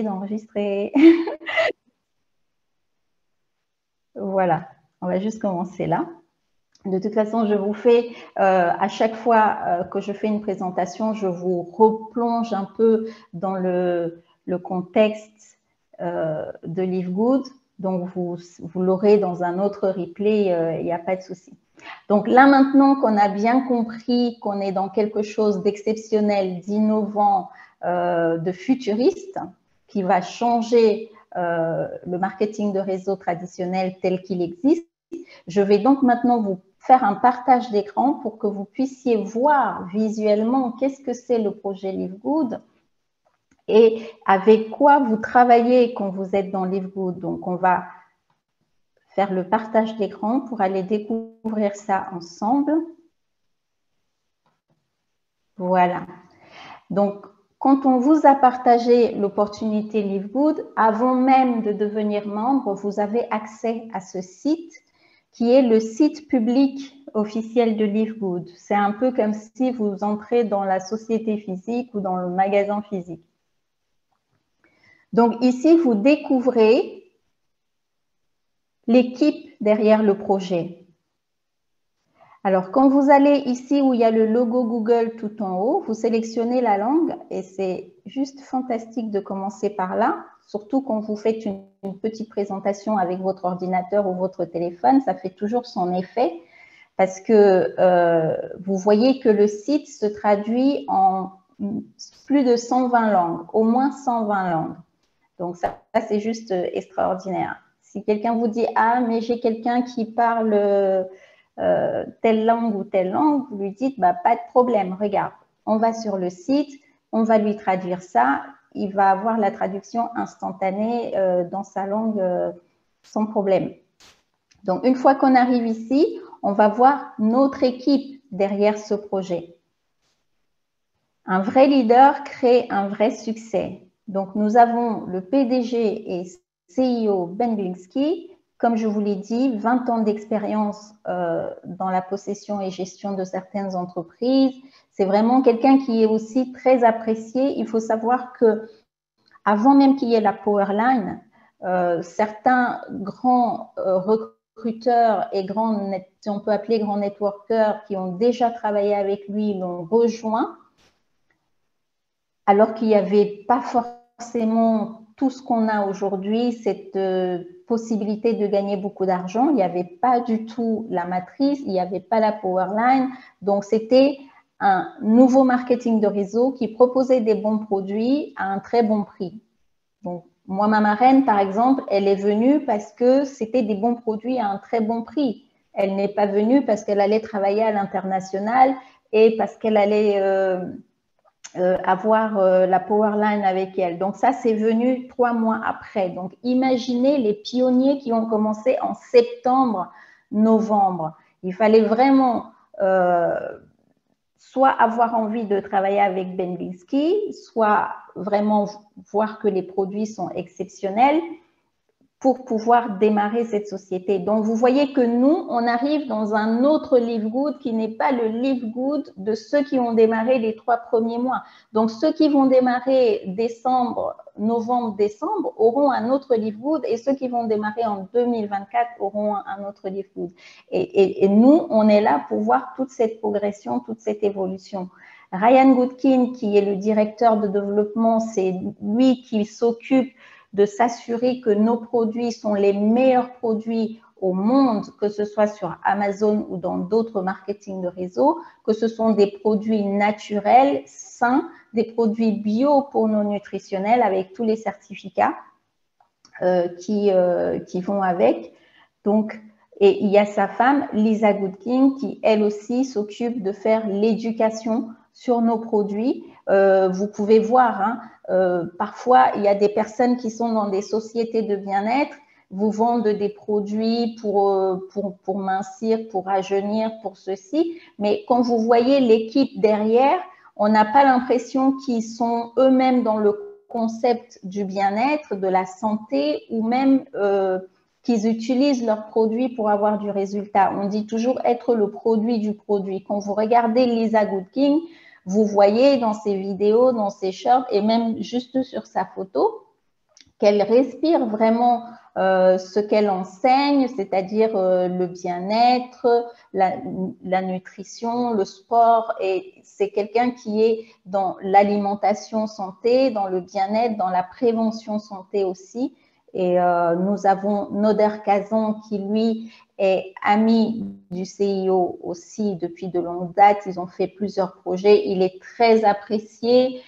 d'enregistrer. Voilà, on va juste commencer là. De toute façon, je vous fais, à chaque fois que je fais une présentation, je vous replonge un peu dans le contexte de Live Good. Donc, vous l'aurez dans un autre replay, il n'y a pas de souci. Donc là, maintenant qu'on a bien compris qu'on est dans quelque chose d'exceptionnel, d'innovant, de futuriste, qui va changer le marketing de réseau traditionnel tel qu'il existe, je vais donc maintenant vous faire un partage d'écran pour que vous puissiez voir visuellement qu'est-ce que c'est le projet Live Good et avec quoi vous travaillez quand vous êtes dans Live Good. Donc, on va faire le partage d'écran pour aller découvrir ça ensemble. Voilà. Donc, quand on vous a partagé l'opportunité Live Good, avant même de devenir membre, vous avez accès à ce site qui est le site public officiel de Live Good. C'est un peu comme si vous entrez dans la société physique ou dans le magasin physique. Donc ici, vous découvrez l'équipe derrière le projet. Alors, quand vous allez ici où il y a le logo Google tout en haut, vous sélectionnez la langue et c'est juste fantastique de commencer par là, surtout quand vous faites une petite présentation avec votre ordinateur ou votre téléphone, ça fait toujours son effet parce que vous voyez que le site se traduit en plus de 120 langues, au moins 120 langues. Donc ça c'est juste extraordinaire. Si quelqu'un vous dit « Ah, mais j'ai quelqu'un qui parle… telle langue ou telle langue », vous lui dites bah, « Pas de problème, regarde, on va sur le site, on va lui traduire ça, il va avoir la traduction instantanée dans sa langue sans problème. » Donc, une fois qu'on arrive ici, on va voir notre équipe derrière ce projet. Un vrai leader crée un vrai succès. Donc, nous avons le PDG et CEO Ben Bielinski. Comme je vous l'ai dit, 20 ans d'expérience dans la possession et gestion de certaines entreprises. C'est vraiment quelqu'un qui est aussi très apprécié. Il faut savoir que avant même qu'il y ait la Powerline, certains grands recruteurs et grands, si on peut appeler grands networkers qui ont déjà travaillé avec lui, l'ont rejoint, alors qu'il n'y avait pas forcément tout ce qu'on a aujourd'hui, cette possibilité de gagner beaucoup d'argent. Il n'y avait pas du tout la matrice, il n'y avait pas la Powerline. Donc, c'était un nouveau marketing de réseau qui proposait des bons produits à un très bon prix. Donc, moi, ma marraine, par exemple, elle est venue parce que c'était des bons produits à un très bon prix. Elle n'est pas venue parce qu'elle allait travailler à l'international et parce qu'elle allait avoir la Powerline avec elle. Donc ça, c'est venu 3 mois après. Donc imaginez les pionniers qui ont commencé en septembre, novembre. Il fallait vraiment soit avoir envie de travailler avec Ben Bielinski, soit vraiment voir que les produits sont exceptionnels pour pouvoir démarrer cette société. Donc, vous voyez que nous, on arrive dans un autre Live Good qui n'est pas le Live Good de ceux qui ont démarré les 3 premiers mois. Donc, ceux qui vont démarrer décembre, novembre, décembre auront un autre Live Good et ceux qui vont démarrer en 2024 auront un autre Live Good. Et nous, on est là pour voir toute cette progression, toute cette évolution. Ryan Goodkin, qui est le directeur de développement, c'est lui qui s'occupe de s'assurer que nos produits sont les meilleurs produits au monde, que ce soit sur Amazon ou dans d'autres marketing de réseau, que ce sont des produits naturels, sains, des produits bio pour nos nutritionnels avec tous les certificats qui vont avec. Donc, et il y a sa femme, Lisa Goodkin, qui elle aussi s'occupe de faire l'éducation sur nos produits. Vous pouvez voir, hein, parfois, il y a des personnes qui sont dans des sociétés de bien-être, vous vendent des produits pour mincir, pour rajeunir, pour ceci. Mais quand vous voyez l'équipe derrière, on n'a pas l'impression qu'ils sont eux-mêmes dans le concept du bien-être, de la santé ou même qu'ils utilisent leurs produits pour avoir du résultat. On dit toujours être le produit du produit. Quand vous regardez Lisa Goodkin, vous voyez dans ses vidéos, dans ses shorts et même juste sur sa photo, qu'elle respire vraiment ce qu'elle enseigne, c'est-à-dire le bien-être, la nutrition, le sport. Et c'est quelqu'un qui est dans l'alimentation santé, dans le bien-être, dans la prévention santé aussi. Et nous avons Noder Kazan qui, lui, est ami du CIO aussi depuis de longue date. Ils ont fait plusieurs projets. Il est très apprécié,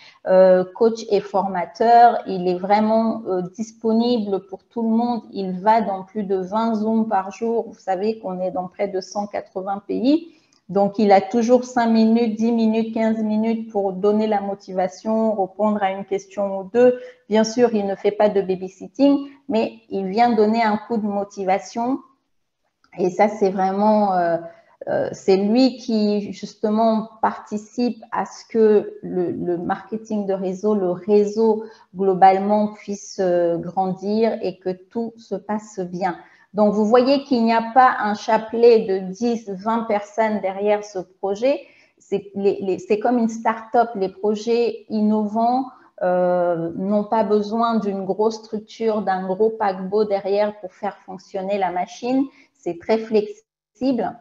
coach et formateur. Il est vraiment disponible pour tout le monde. Il va dans plus de 20 Zooms par jour. Vous savez qu'on est dans près de 180 pays. Donc, il a toujours 5 minutes, 10 minutes, 15 minutes pour donner la motivation, répondre à une question ou deux. Bien sûr, il ne fait pas de babysitting, mais il vient donner un coup de motivation. Et ça, c'est vraiment, c'est lui qui justement participe à ce que le marketing de réseau, le réseau globalement puisse grandir et que tout se passe bien. Donc, vous voyez qu'il n'y a pas un chapelet de 10, 20 personnes derrière ce projet. C'est comme une start-up. Les projets innovants n'ont pas besoin d'une grosse structure, d'un gros paquebot derrière pour faire fonctionner la machine. C'est très flexible.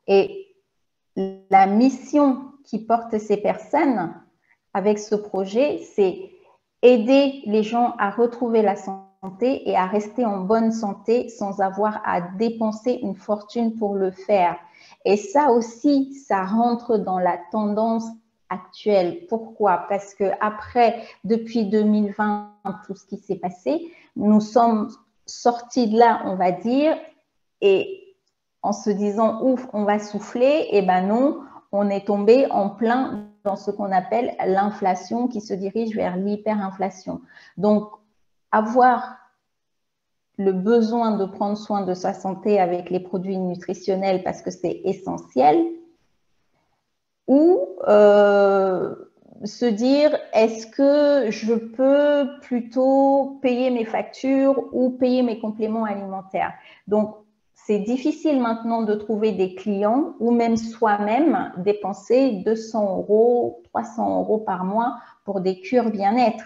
Et la mission qui porte ces personnes avec ce projet, c'est aider les gens à retrouver la santé et à rester en bonne santé sans avoir à dépenser une fortune pour le faire. Et ça aussi, ça rentre dans la tendance actuelle. Pourquoi? Parce que après, depuis 2020, tout ce qui s'est passé, nous sommes sortis de là, on va dire, et en se disant, ouf, on va souffler, et ben non, on est tombé en plein dans ce qu'on appelle l'inflation qui se dirige vers l'hyperinflation. Donc, avoir le besoin de prendre soin de sa santé avec les produits nutritionnels parce que c'est essentiel, ou se dire, est-ce que je peux plutôt payer mes factures ou payer mes compléments alimentaires? Donc, c'est difficile maintenant de trouver des clients ou même soi-même dépenser 200 €, 300 € par mois pour des cures bien-être.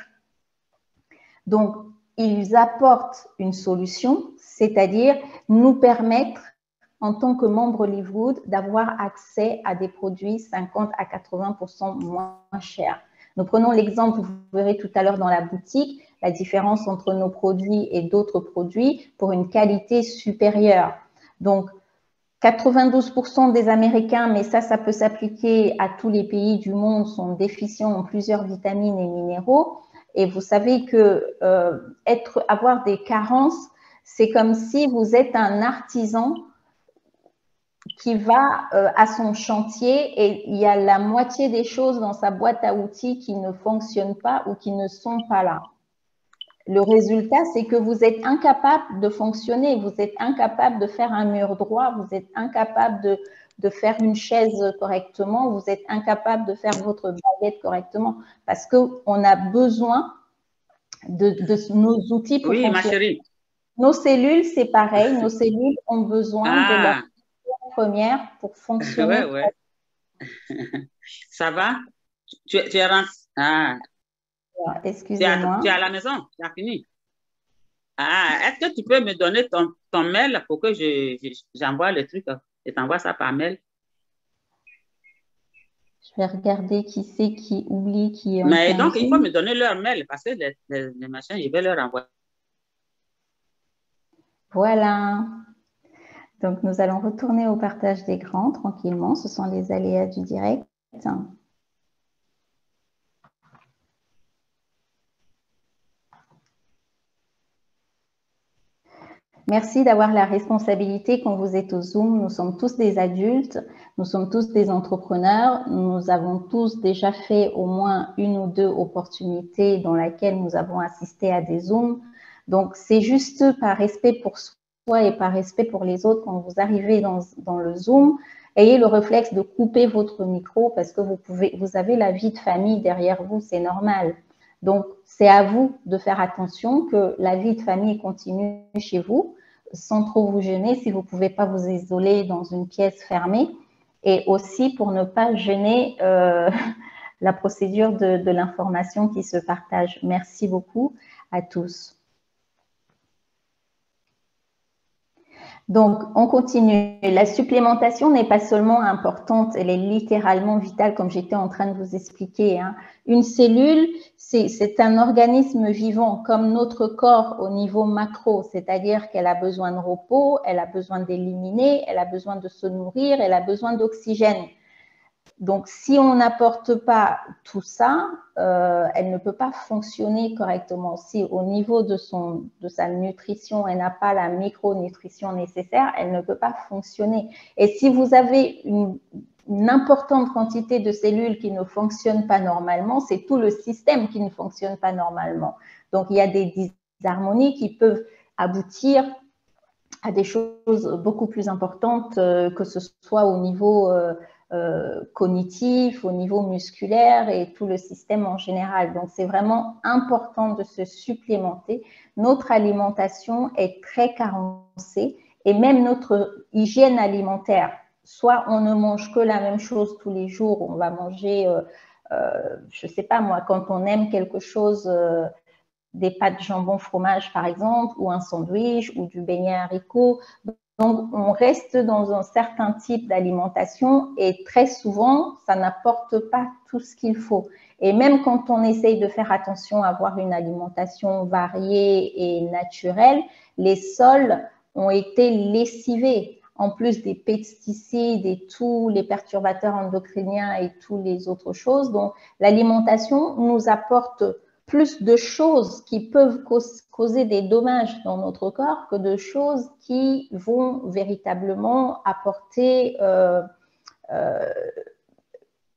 Donc, ils apportent une solution, c'est-à-dire nous permettre, en tant que membre Livegood, d'avoir accès à des produits 50 à 80% moins chers. Nous prenons l'exemple, vous verrez tout à l'heure dans la boutique, la différence entre nos produits et d'autres produits pour une qualité supérieure. Donc, 92% des Américains, mais ça peut s'appliquer à tous les pays du monde, sont déficients en plusieurs vitamines et minéraux. Et vous savez que avoir des carences, c'est comme si vous êtes un artisan qui va à son chantier et il y a la moitié des choses dans sa boîte à outils qui ne fonctionnent pas ou qui ne sont pas là. Le résultat, c'est que vous êtes incapable de fonctionner, vous êtes incapable de faire un mur droit, vous êtes incapable de faire une chaise correctement, vous êtes incapable de faire votre baguette correctement parce qu'on a besoin de nos outils pour fonctionner. Oui, ma chérie. Nos cellules, c'est pareil, nos cellules ont besoin de leur première pour fonctionner. Ouais. Ça va? Tu es rentré? Ah. Excusez-moi. Tu es à la maison? Tu as fini? Ah, est-ce que tu peux me donner ton mail pour que j'envoie le truc? Je t'envoie ça par mail. Je vais regarder qui c'est qui oublie, qui est en Mais plein donc, Zoom. il faut me donner leur mail parce que les machins, je vais leur envoyer. Voilà. Donc, nous allons retourner au partage d'écran tranquillement. Ce sont les aléas du direct. Merci d'avoir la responsabilité quand vous êtes au Zoom. Nous sommes tous des adultes, nous sommes tous des entrepreneurs. Nous avons tous déjà fait au moins une ou deux opportunités dans lesquelles nous avons assisté à des Zooms. Donc, c'est juste par respect pour soi et par respect pour les autres quand vous arrivez dans le Zoom. Ayez le réflexe de couper votre micro parce que vous avez la vie de famille derrière vous, c'est normal. Donc, c'est à vous de faire attention que la vie de famille continue chez vous sans trop vous gêner si vous ne pouvez pas vous isoler dans une pièce fermée et aussi pour ne pas gêner la procédure de l'information qui se partage. Merci beaucoup à tous. Donc, on continue. La supplémentation n'est pas seulement importante, elle est littéralement vitale, comme j'étais en train de vous expliquer. Hein. Une cellule, c'est un organisme vivant, comme notre corps au niveau macro, c'est-à-dire qu'elle a besoin de repos, elle a besoin d'éliminer, elle a besoin de se nourrir, elle a besoin d'oxygène. Donc, si on n'apporte pas tout ça, elle ne peut pas fonctionner correctement. Si au niveau de sa nutrition, elle n'a pas la micronutrition nécessaire, elle ne peut pas fonctionner. Et si vous avez une importante quantité de cellules qui ne fonctionnent pas normalement, c'est tout le système qui ne fonctionne pas normalement. Donc, il y a des disharmonies qui peuvent aboutir à des choses beaucoup plus importantes, que ce soit au niveau cognitif, au niveau musculaire et tout le système en général. Donc, c'est vraiment important de se supplémenter. Notre alimentation est très carencée et même notre hygiène alimentaire. Soit on ne mange que la même chose tous les jours, on va manger, je ne sais pas moi, quand on aime quelque chose, des pâtes jambon fromage par exemple, ou un sandwich, ou du beignet haricot. Donc, on reste dans un certain type d'alimentation et très souvent, ça n'apporte pas tout ce qu'il faut. Et même quand on essaye de faire attention à avoir une alimentation variée et naturelle, les sols ont été lessivés, en plus des pesticides et tous les perturbateurs endocriniens et toutes les autres choses. Donc, l'alimentation nous apporte plus de choses qui peuvent causer des dommages dans notre corps que de choses qui vont véritablement apporter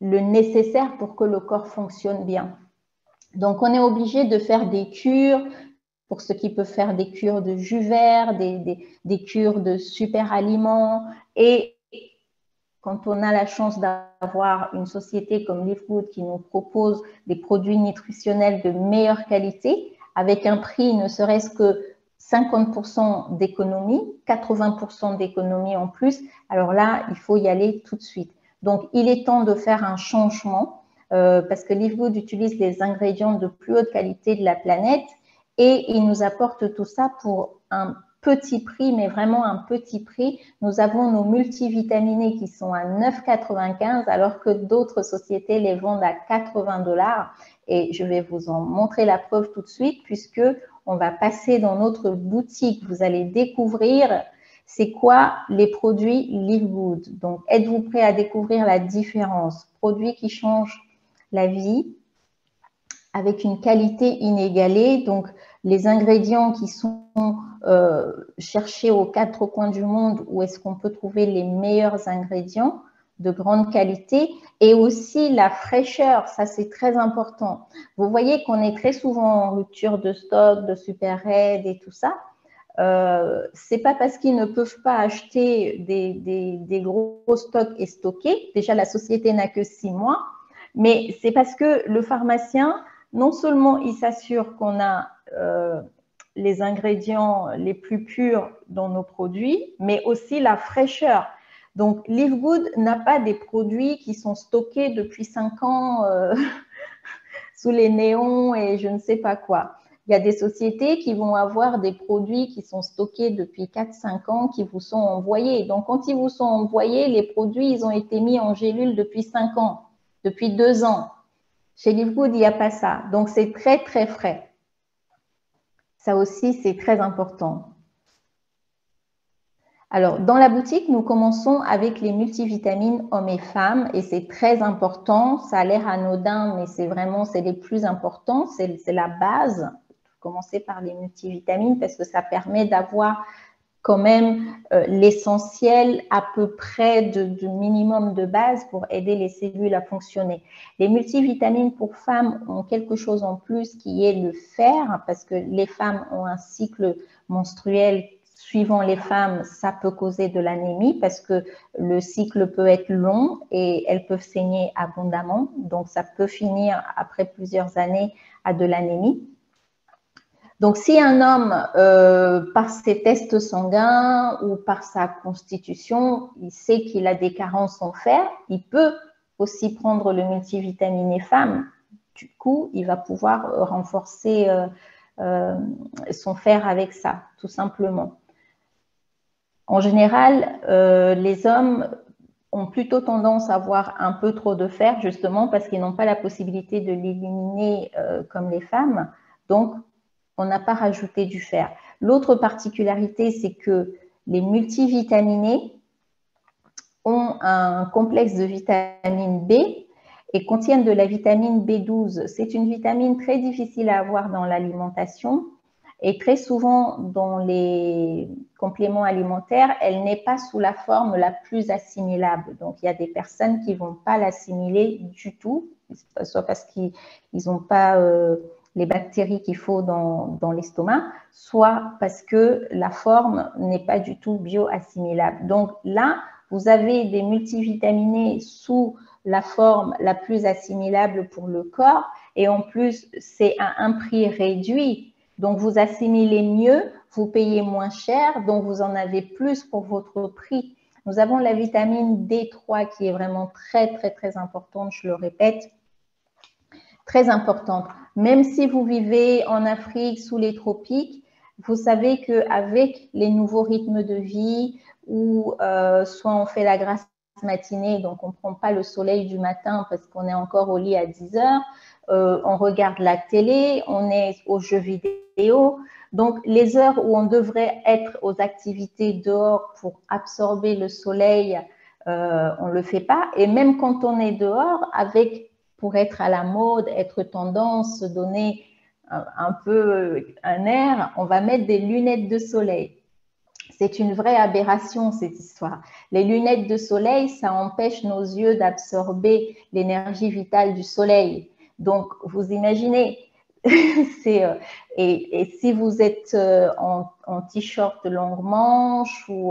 le nécessaire pour que le corps fonctionne bien. Donc, on est obligé de faire des cures, pour ceux qui peuvent faire des cures de jus vert, des cures de super aliments. Et quand on a la chance d'avoir une société comme Live Good qui nous propose des produits nutritionnels de meilleure qualité, avec un prix ne serait-ce que 50% d'économie, 80% d'économie en plus, alors là, il faut y aller tout de suite. Donc, il est temps de faire un changement parce que Live Good utilise les ingrédients de plus haute qualité de la planète et il nous apporte tout ça pour un petit prix, mais vraiment un petit prix. Nous avons nos multivitaminés qui sont à 9,95 alors que d'autres sociétés les vendent à 80 $. Et je vais vous en montrer la preuve tout de suite puisque on va passer dans notre boutique. Vous allez découvrir c'est quoi les produits Live Good. Donc, êtes-vous prêt à découvrir la différence? Produits qui changent la vie avec une qualité inégalée. Donc, les ingrédients qui sont cherchés aux quatre coins du monde, où est-ce qu'on peut trouver les meilleurs ingrédients de grande qualité et aussi la fraîcheur, ça c'est très important. Vous voyez qu'on est très souvent en rupture de stock, de super aide et tout ça. C'est pas parce qu'ils ne peuvent pas acheter des gros stocks et stocker. Déjà, la société n'a que 6 mois, mais c'est parce que le pharmacien, non seulement il s'assure qu'on a les ingrédients les plus purs dans nos produits, mais aussi la fraîcheur. Donc, Live Good n'a pas des produits qui sont stockés depuis 5 ans sous les néons et je ne sais pas quoi. Il y a des sociétés qui vont avoir des produits qui sont stockés depuis 4-5 ans qui vous sont envoyés. Donc, quand ils vous sont envoyés, les produits, ils ont été mis en gélule depuis 5 ans, depuis 2 ans. Chez Live Good, il n'y a pas ça. Donc, c'est très, très frais. Ça aussi, c'est très important. Alors, dans la boutique, nous commençons avec les multivitamines hommes et femmes et c'est très important. Ça a l'air anodin, mais c'est vraiment, c'est les plus importants. C'est la base. Commencer par les multivitamines parce que ça permet d'avoir quand même l'essentiel à peu près du minimum de base pour aider les cellules à fonctionner. Les multivitamines pour femmes ont quelque chose en plus qui est le fer parce que les femmes ont un cycle menstruel suivant les femmes, ça peut causer de l'anémie parce que le cycle peut être long et elles peuvent saigner abondamment. Donc, ça peut finir après plusieurs années à de l'anémie. Donc, si un homme, par ses tests sanguins ou par sa constitution, il sait qu'il a des carences en fer, il peut aussi prendre le multivitaminé femme. Du coup, il va pouvoir renforcer son fer avec ça, tout simplement. En général, les hommes ont plutôt tendance à avoir un peu trop de fer, justement parce qu'ils n'ont pas la possibilité de l'éliminer comme les femmes. Donc, on n'a pas rajouté du fer. L'autre particularité, c'est que les multivitaminés ont un complexe de vitamine B et contiennent de la vitamine B12. C'est une vitamine très difficile à avoir dans l'alimentation et très souvent dans les compléments alimentaires, elle n'est pas sous la forme la plus assimilable. Donc, il y a des personnes qui ne vont pas l'assimiler du tout, soit parce qu'ils n'ont pas les bactéries qu'il faut dans l'estomac, soit parce que la forme n'est pas du tout bio-assimilable. Donc là, vous avez des multivitaminés sous la forme la plus assimilable pour le corps et en plus, c'est à un prix réduit. Donc, vous assimilez mieux, vous payez moins cher, donc vous en avez plus pour votre prix. Nous avons la vitamine D3 qui est vraiment très, très, très importante, je le répète, très importante. Même si vous vivez en Afrique, sous les tropiques, vous savez qu'avec les nouveaux rythmes de vie, où soit on fait la grasse matinée, donc on ne prend pas le soleil du matin parce qu'on est encore au lit à 10 heures, on regarde la télé, on est aux jeux vidéo. Donc, les heures où on devrait être aux activités dehors pour absorber le soleil, on ne le fait pas. Et même quand on est dehors, pour être à la mode, être tendance, se donner un peu un air, on va mettre des lunettes de soleil. C'est une vraie aberration, cette histoire. Les lunettes de soleil, ça empêche nos yeux d'absorber l'énergie vitale du soleil. Donc, vous imaginez, et si vous êtes en t-shirt longue manche ou